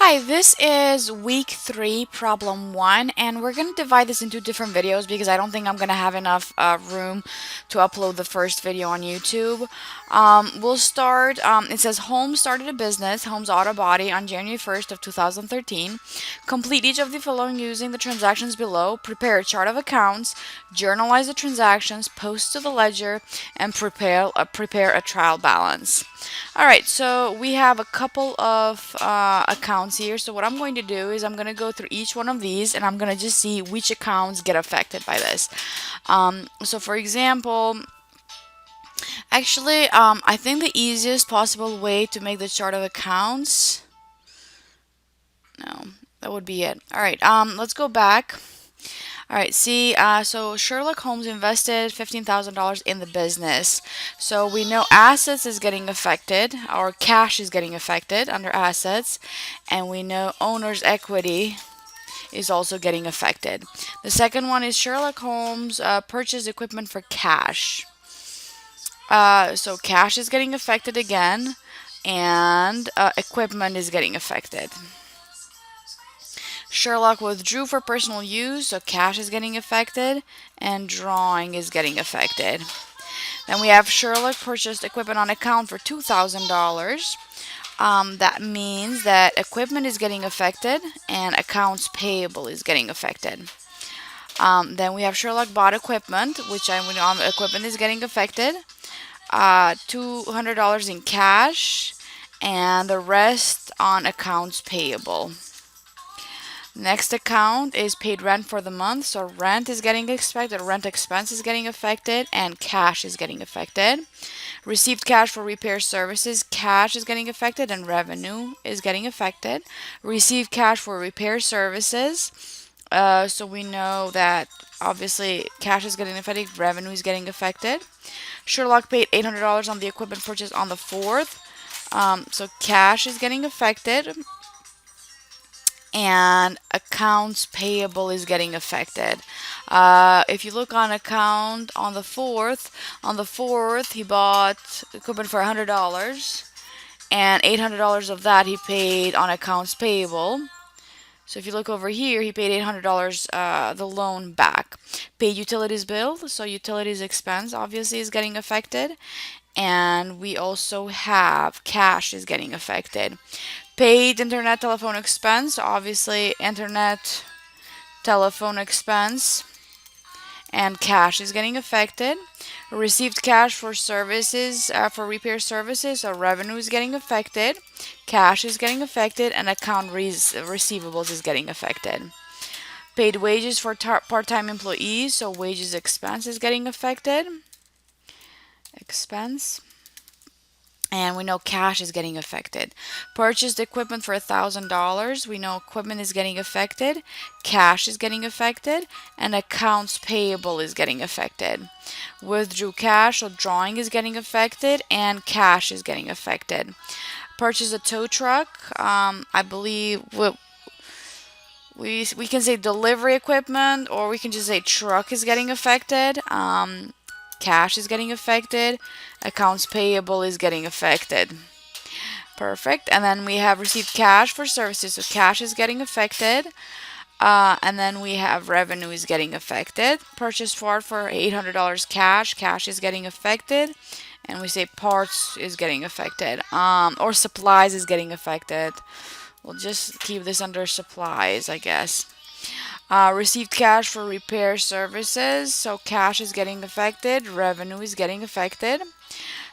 Hi, this is week 3, problem 1, and we're going to divide this into different videos because I don't think I'm going to have enough room to upload the first video on YouTube. We'll start, it says Holmes started a business, Holmes Auto Body, on January 1st of 2013. Complete each of the following using the transactions below. Prepare a chart of accounts, journalize the transactions, post to the ledger, and prepare a trial balance. All right, so we have a couple of accounts here. So what I'm going to do is I'm going to go through each one of these and I'm going to just see which accounts get affected by this. So for example, I think the easiest possible way to make the chart of accounts, no, that would be it. All right, let's go back. All right, see, so Sherlock Holmes invested $15,000 in the business. So we know assets is getting affected, or cash is getting affected under assets, and we know owner's equity is also getting affected. The second one is Sherlock Holmes purchased equipment for cash. So cash is getting affected again, and equipment is getting affected. Sherlock withdrew for personal use, so cash is getting affected, and drawing is getting affected. Then we have Sherlock purchased equipment on account for $2,000. That means that equipment is getting affected and accounts payable is getting affected. Then we have Sherlock bought equipment, which equipment is getting affected. $200 in cash, and the rest on accounts payable. Next account is paid rent for the month, so rent is getting affected, rent expense is getting affected, and cash is getting affected. Received cash for repair services, cash is getting affected, and revenue is getting affected. Received cash for repair services, so we know that obviously cash is getting affected, revenue is getting affected. Sherlock paid $800 on the equipment purchase on the 4th, so cash is getting affected and accounts payable is getting affected. If you look on account on the 4th he bought equipment for $100 and $800 of that he paid on accounts payable. So if you look over here, he paid $800 the loan back. Paid utilities bill, so utilities expense obviously is getting affected. And we also have cash is getting affected. Paid internet telephone expense, obviously internet telephone expense and cash is getting affected. Received cash for services, for repair services, so revenue is getting affected. Cash is getting affected, and receivables is getting affected. Paid wages for part-time employees, so wages expense is getting affected. Expense. And we know cash is getting affected. Purchased equipment for $1,000. We know equipment is getting affected. Cash is getting affected. And accounts payable is getting affected. Withdrew cash, so drawing is getting affected. And cash is getting affected. Purchased a tow truck. I believe we can say delivery equipment, or we can just say truck is getting affected. Cash is getting affected. Accounts payable is getting affected. Perfect. And then we have received cash for services, so cash is getting affected. And then we have revenue is getting affected. Purchase part for $800 cash, cash is getting affected. And we say parts is getting affected. Or supplies is getting affected. We'll just keep this under supplies, I guess. Received cash for repair services, so cash is getting affected, revenue is getting affected.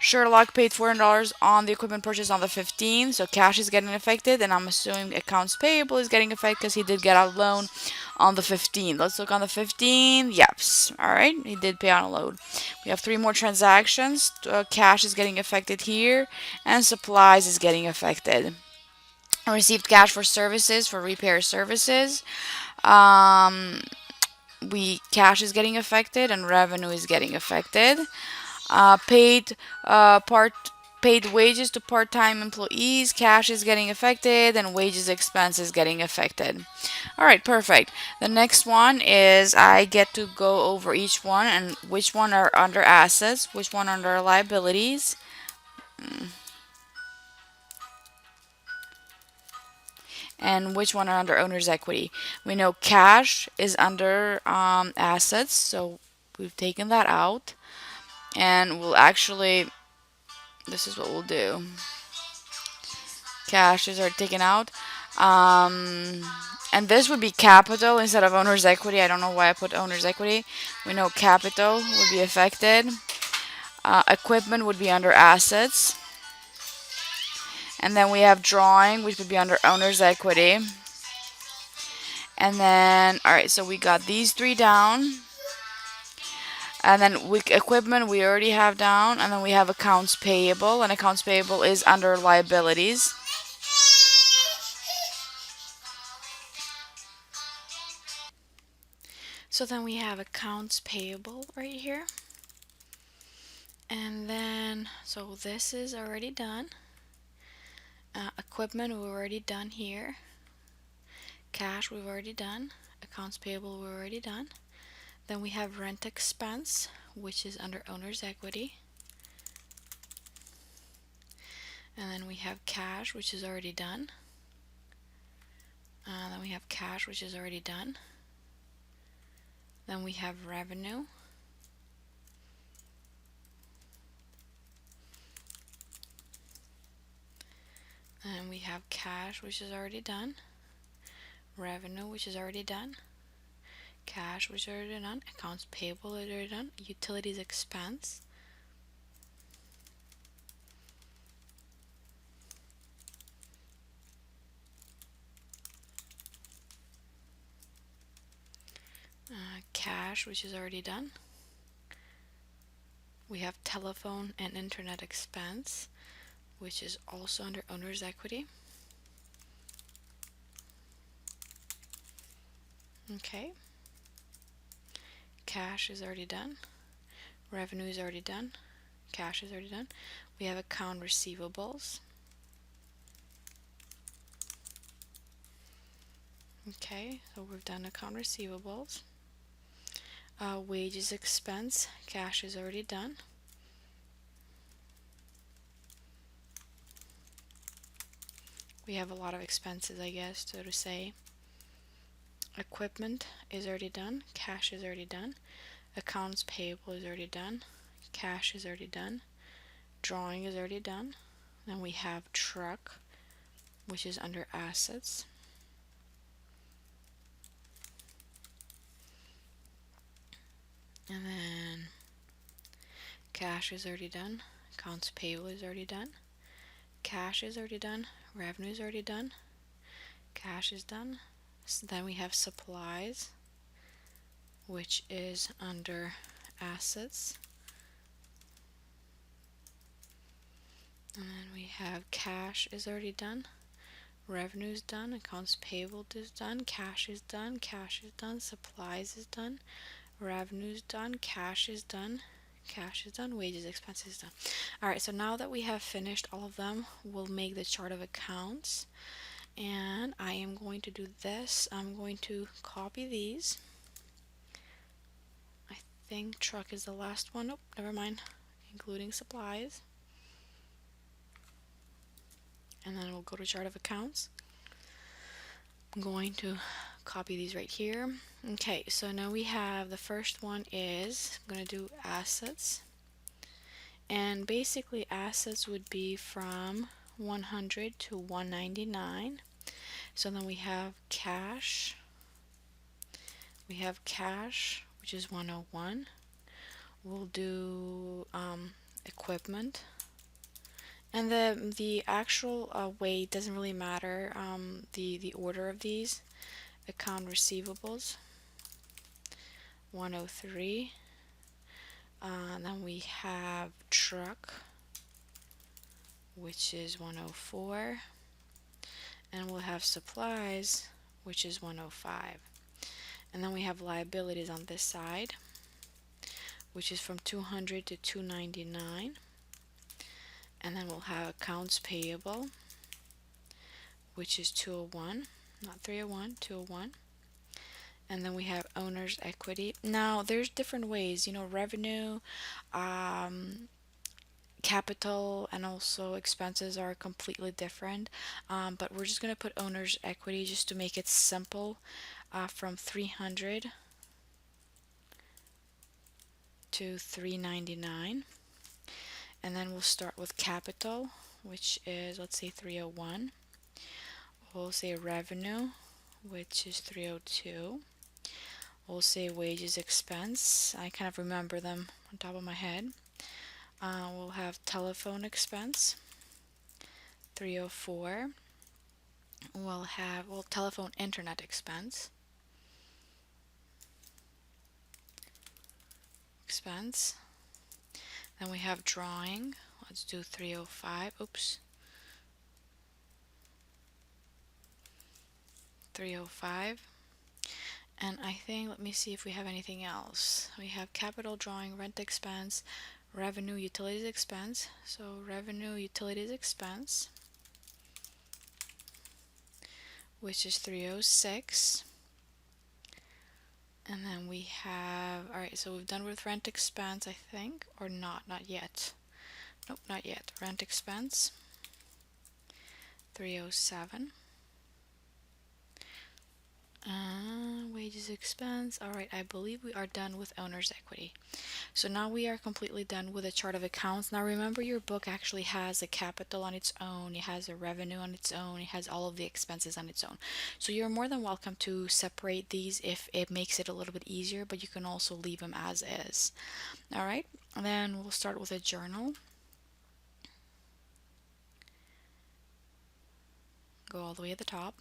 Sherlock paid $400 on the equipment purchase on the 15th, so cash is getting affected, and I'm assuming accounts payable is getting affected because he did get a loan on the 15th. Let's look on the 15th. Yes, all right, he did pay on a loan. We have 3 more transactions. Cash is getting affected here, and supplies is getting affected. Received cash for services, for repair services. Cash is getting affected and revenue is getting affected. Paid paid wages to part-time employees, cash is getting affected, and wages expense is getting affected. All right, perfect. The next one is I get to go over each one and which one are under assets, which one under liabilities. and which one are under owner's equity. We know cash is under assets, so we've taken that out, and we'll actually, this is what we'll do. Cash is already taken out. And this would be capital instead of owner's equity. I don't know why I put owner's equity. We know capital would be affected. Equipment would be under assets. And then we have drawing, which would be under owner's equity. And then, all right, so we got these three down. And then equipment we already have down. And then we have accounts payable. And accounts payable is under liabilities. So then we have accounts payable right here. And then, so this is already done. Equipment we've already done here. Cash we've already done. Accounts payable we've already done. Then we have rent expense, which is under owner's equity. And then we have cash, which is already done. Then we have cash, which is already done. Then we have revenue. And we have cash, which is already done. Revenue, which is already done. Cash, which is already done. Accounts payable is already done. Utilities expense. Cash, which is already done. We have telephone and internet expense, which is also under owner's equity. Okay. Cash is already done. Revenue is already done. Cash is already done. We have account receivables. Okay, so we've done account receivables. Wages expense, cash is already done. We have a lot of expenses, I guess, so to say. Equipment is already done. Cash is already done. Accounts payable is already done. Cash is already done. Drawing is already done. Then we have truck, which is under assets. And then cash is already done. Accounts payable is already done. Cash is already done. Revenue is already done. Cash is done. So then we have supplies, which is under assets. And then we have cash is already done. Revenue is done. Accounts payable is done. Cash is done. Cash is done. Supplies is done. Revenue is done. Cash is done. Cash is done. Wages, expenses is done. Alright, so now that we have finished all of them, we'll make the chart of accounts. And I am going to do this. I'm going to copy these. I think truck is the last one. Nope, never mind. Including supplies. And then we'll go to chart of accounts. I'm going to copy these right here. Okay, so now we have the first one is, I'm going to do assets. And basically assets would be from 100 to 199. So then we have cash. We have cash, which is 101. We'll do equipment. And the actual weight doesn't really matter, the order of these. Account receivables, 103. Then we have truck, which is 104. And we'll have supplies, which is 105. And then we have liabilities on this side, which is from 200 to 299. And then we'll have accounts payable, which is 201, not 301, 201. And then we have owner's equity. Now there's different ways, revenue, capital and also expenses are completely different, but we're just going to put owner's equity just to make it simple, from 300 to 399. And then we'll start with capital, which is, let's say, 301. We'll say revenue, which is 302. We'll say wages expense. I kind of remember them on top of my head. We'll have telephone expense, 304. We'll have, well, telephone internet expense. Then we have drawing. Let's do 305. Oops. 305. And I think, let me see if we have anything else. We have capital, drawing, rent expense, revenue, utilities expense. So revenue, utilities expense, which is 306. And then we have, all right, so we've done with rent expense, I think, or not yet. Nope, not yet. Rent expense, 307. Wages expense. All right, I believe we are done with owner's equity. So now we are completely done with a chart of accounts. Now remember, your book actually has a capital on its own, it has a revenue on its own, it has all of the expenses on its own. So you're more than welcome to separate these if it makes it a little bit easier, but you can also leave them as is. All right, and then we'll start with a journal. Go all the way at the top.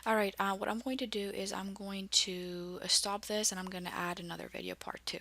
All right, what I'm going to do is I'm going to stop this and I'm going to add another video part 2.